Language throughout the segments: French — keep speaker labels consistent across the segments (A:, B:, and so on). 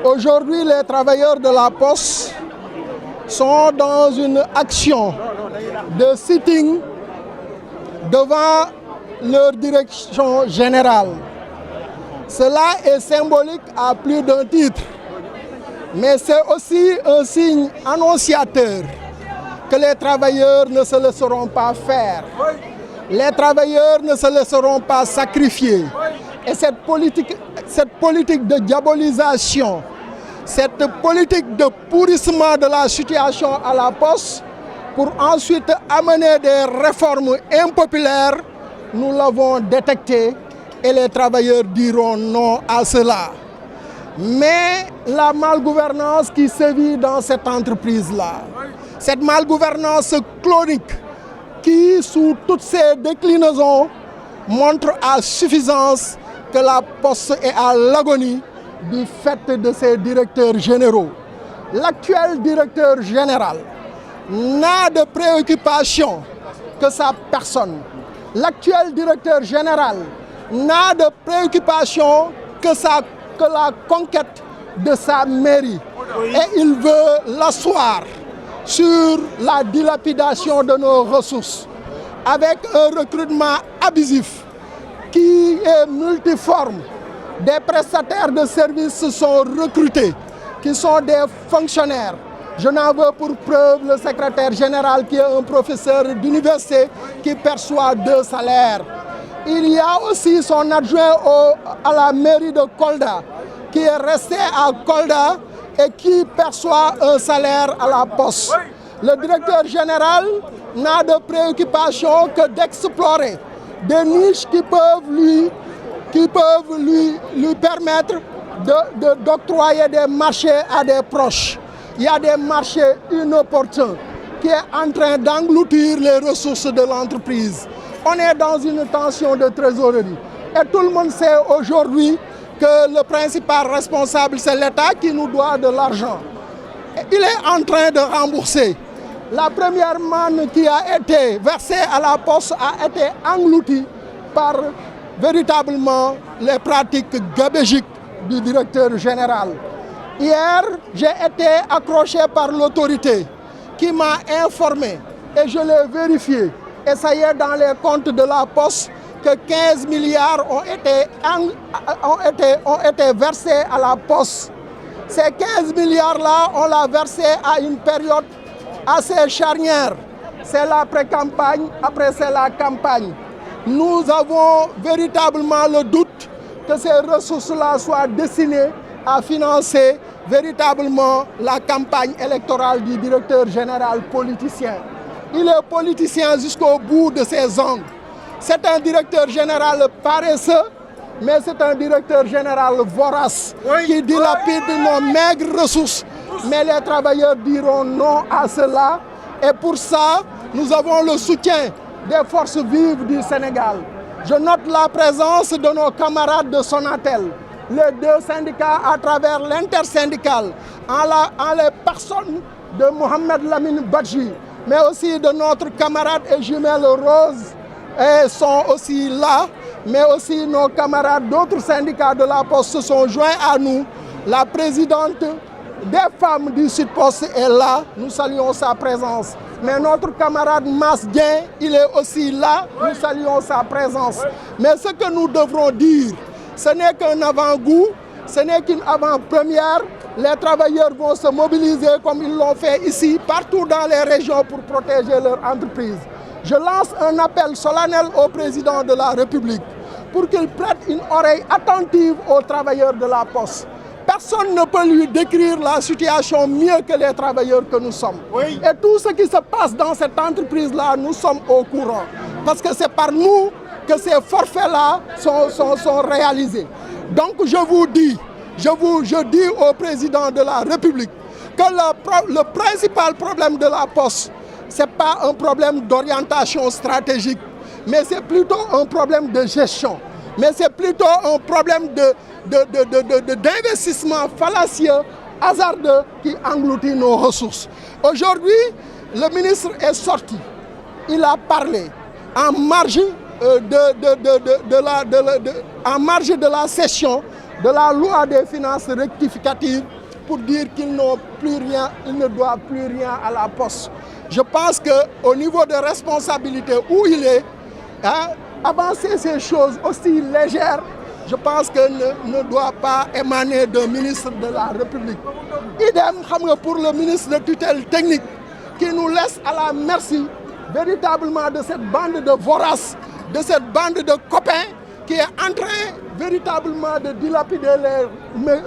A: Aujourd'hui, les travailleurs de la Poste sont dans une action de sitting devant leur direction générale. Cela est symbolique à plus d'un titre, mais c'est aussi un signe annonciateur que les travailleurs ne se laisseront pas faire. Les travailleurs ne se laisseront pas sacrifier. Et cette politique de diabolisation, cette politique de pourrissement de la situation à la Poste, pour ensuite amener des réformes impopulaires, nous l'avons détecté et les travailleurs diront non à cela. Mais la malgouvernance qui sévit dans cette entreprise-là, cette malgouvernance chronique qui, sous toutes ses déclinaisons, montre à suffisance que la Poste est à l'agonie du fait de ses directeurs généraux. L'actuel directeur général n'a de préoccupation que sa personne. L'actuel directeur général n'a de préoccupation que la conquête de sa mairie. Et il veut l'asseoir sur la dilapidation de nos ressources avec un recrutement abusif qui est multiforme. Des prestataires de services sont recrutés, qui sont des fonctionnaires. Je n'en veux pour preuve le secrétaire général qui est un professeur d'université qui perçoit 2 salaires. Il y a aussi son adjoint à la mairie de Kolda qui est resté à Kolda et qui perçoit un salaire à la Poste. Le directeur général n'a de préoccupation que d'explorer des niches qui peuvent lui permettre d'octroyer des marchés à des proches. Il y a des marchés inopportuns qui est en train d'engloutir les ressources de l'entreprise. On est dans une tension de trésorerie. Et tout le monde sait aujourd'hui que le principal responsable, c'est l'État qui nous doit de l'argent. Il est en train de rembourser. La première manne qui a été versée à la Poste a été engloutie par véritablement les pratiques gabégiques du directeur général. Hier, j'ai été accroché par l'autorité qui m'a informé et je l'ai vérifié. Et ça y est dans les comptes de la Poste que 15 milliards ont été versés à la Poste. Ces 15 milliards-là, on l'a versé à une période assez charnière. C'est l'après-campagne, après c'est la campagne. Nous avons véritablement le doute que ces ressources-là soient destinées à financer véritablement la campagne électorale du directeur général politicien. Il est politicien jusqu'au bout de ses ongles. C'est un directeur général paresseux, mais c'est un directeur général vorace qui dilapide nos maigres ressources. Mais les travailleurs diront non à cela. Et pour ça, nous avons le soutien des forces vives du Sénégal. Je note la présence de nos camarades de Sonatel, les 2 syndicats à travers l'intersyndical, en les personnes de Mohamed Lamine Badji, mais aussi de notre camarade et jumelle Rose, et sont aussi là, mais aussi nos camarades d'autres syndicats de la Poste se sont joints à nous. La présidente des femmes du Sud-Poste est là, nous saluons sa présence. Mais notre camarade Masdien, il est aussi là, nous saluons sa présence. Mais ce que nous devrons dire, ce n'est qu'un avant-goût, ce n'est qu'une avant-première. Les travailleurs vont se mobiliser comme ils l'ont fait ici, partout dans les régions pour protéger leur entreprise. Je lance un appel solennel au président de la République pour qu'il prête une oreille attentive aux travailleurs de la Poste. Personne ne peut lui décrire la situation mieux que les travailleurs que nous sommes. Oui. Et tout ce qui se passe dans cette entreprise-là, nous sommes au courant. Parce que c'est par nous que ces forfaits-là sont réalisés. Donc je vous dis, je dis au président de la République que le principal problème de la Poste, ce n'est pas un problème d'orientation stratégique, mais c'est plutôt un problème de gestion. Mais c'est plutôt un problème d'investissement fallacieux, hasardeux, qui engloutit nos ressources. Aujourd'hui, le ministre est sorti. Il a parlé en marge de la session de la loi des finances rectificatives pour dire qu'ils n'ont plus rien, ils ne doivent plus rien à la Poste. Je pense qu'au niveau de responsabilité où il est, avancer ces choses aussi légères, je pense que ne doit pas émaner d'un ministre de la République. Idem pour le ministre de tutelle technique qui nous laisse à la merci véritablement de cette bande de voraces, de cette bande de copains qui est en train véritablement de dilapider les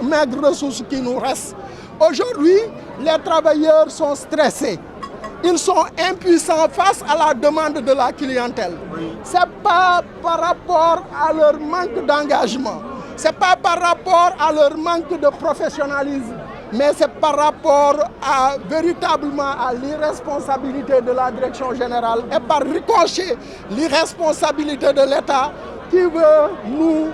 A: maigres ressources qui nous restent. Aujourd'hui, les travailleurs sont stressés. Ils sont impuissants face à la demande de la clientèle. Ce n'est pas par rapport à leur manque d'engagement, ce n'est pas par rapport à leur manque de professionnalisme, mais c'est par rapport à, véritablement à l'irresponsabilité de la direction générale et par ricochet l'irresponsabilité de l'État qui veut nous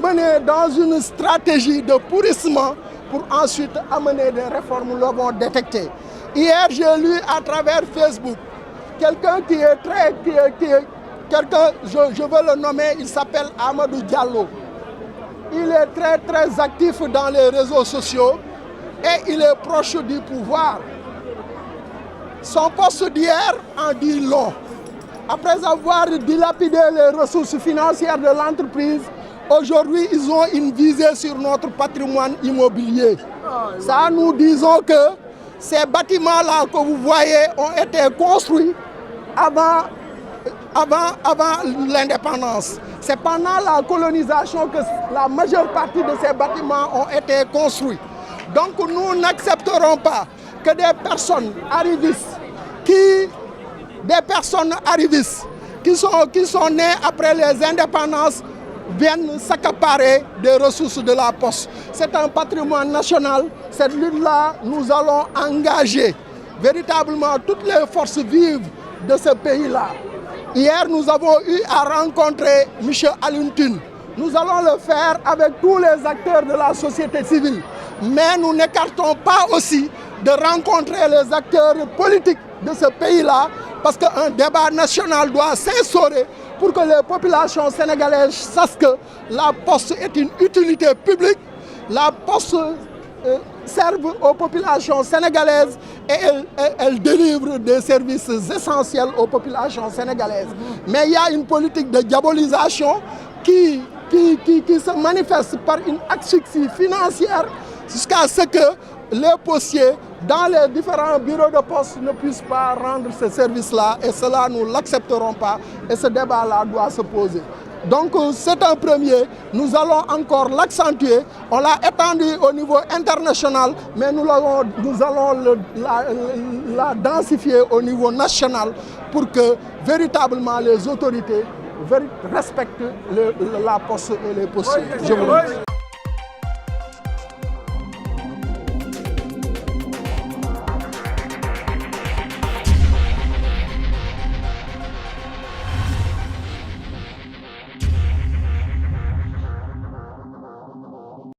A: mener dans une stratégie de pourrissement pour ensuite amener des réformes nous l'avons détecté. Hier, j'ai lu à travers Facebook quelqu'un qui est très... je veux le nommer, il s'appelle Amadou Diallo. Il est très actif dans les réseaux sociaux et il est proche du pouvoir. Son poste d'hier en dit long. Après avoir dilapidé les ressources financières de l'entreprise, aujourd'hui, ils ont une visée sur notre patrimoine immobilier. Ça, nous disons que ces bâtiments-là que vous voyez ont été construits avant l'indépendance. C'est pendant la colonisation que la majeure partie de ces bâtiments ont été construits. Donc nous n'accepterons pas que des personnes arrivistes qui sont nées après les indépendances viennent s'accaparer des ressources de la Poste. C'est un patrimoine national. Cette lutte-là, nous allons engager véritablement toutes les forces vives de ce pays-là. Hier, nous avons eu à rencontrer M. Alioune Tine. Nous allons le faire avec tous les acteurs de la société civile. Mais nous n'écartons pas aussi de rencontrer les acteurs politiques de ce pays-là parce qu'un débat national doit s'instaurer pour que les populations sénégalaises sachent que la Poste est une utilité publique. La Poste serve aux populations sénégalaises et elle délivre des services essentiels aux populations sénégalaises. Mais il y a une politique de diabolisation qui se manifeste par une asphyxie financière jusqu'à ce que les postiers dans les différents bureaux de poste ne puissent pas rendre ce service-là et cela nous ne l'accepterons pas et ce débat-là doit se poser. Donc c'est un premier, nous allons encore l'accentuer, on l'a étendu au niveau international, mais nous allons la densifier au niveau national pour que véritablement les autorités respectent la Poste et les postiers. Je vous remercie.